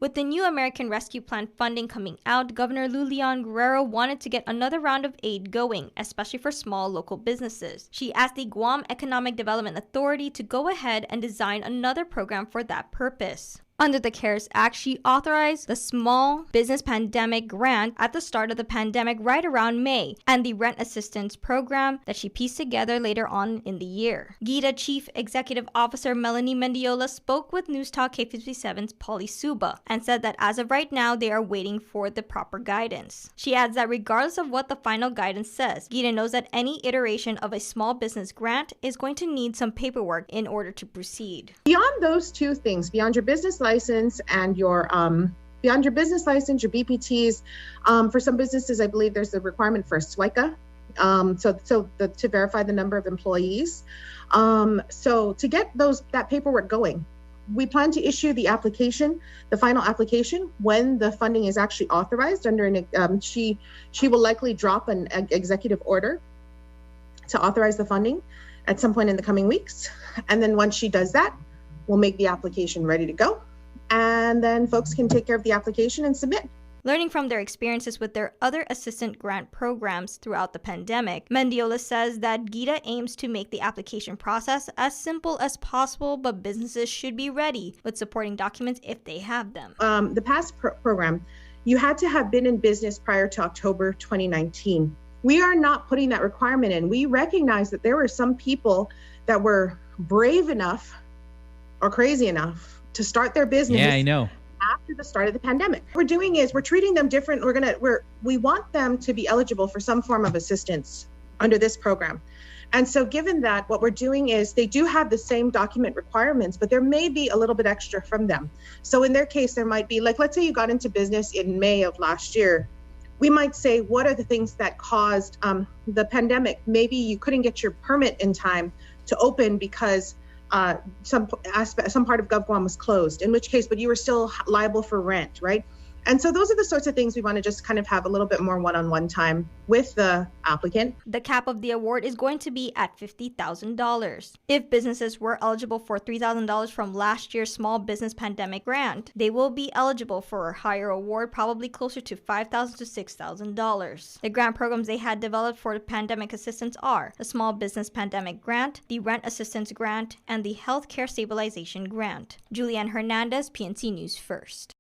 With the new American Rescue Plan funding coming out, Governor Julianne wanted to get another round of aid going, especially for small local businesses. She asked the Guam Economic Development Authority to go ahead and design another program for that purpose. Under the CARES Act, she authorized the Small Business Pandemic Grant at the start of the pandemic right around May, and the Rent Assistance Program that she pieced together later on in the year. GEDA Chief Executive Officer Melanie Mendiola spoke with News Talk K57's Polly Suba and said that as of right now, they are waiting for the proper guidance. She adds that regardless of what the final guidance says, GEDA knows that any iteration of a small business grant is going to need some paperwork in order to proceed. Beyond those two things, beyond your business license and your your BPTs, for some businesses, I believe there's a requirement for a SWICA, to verify the number of employees. So to get that paperwork going, we plan to issue the application, the final application, when the funding is actually authorized under she will likely drop an executive order to authorize the funding at some point in the coming weeks. And then once she does that, we'll make the application ready to go. And then folks can take care of the application and submit. Learning from their experiences with their other assistant grant programs throughout the pandemic, Mendiola says that GEDA aims to make the application process as simple as possible, but businesses should be ready with supporting documents if they have them. The past program, you had to have been in business prior to October 2019. We are not putting that requirement in. We recognize that there were some people that were brave enough or crazy enough to start their business. Yeah, I know. After the start of the pandemic. What we're doing is we're treating them different. We want them to be eligible for some form of assistance under this program. And so given that, what we're doing is they do have the same document requirements, but there may be a little bit extra from them. So in their case, there might be, like, let's say you got into business in May of last year. We might say, what are the things that caused the pandemic? Maybe you couldn't get your permit in time to open because some part of GovGuam was closed, in which case, but you were still liable for rent, right? And so those are the sorts of things we want to just kind of have a little bit more one-on-one time with the applicant. The cap of the award is going to be at $50,000. If businesses were eligible for $3,000 from last year's Small Business Pandemic Grant, they will be eligible for a higher award, probably closer to $5,000 to $6,000. The grant programs they had developed for the pandemic assistance are the Small Business Pandemic Grant, the Rent Assistance Grant, and the Healthcare Stabilization Grant. Julianne Hernandez, PNC News First.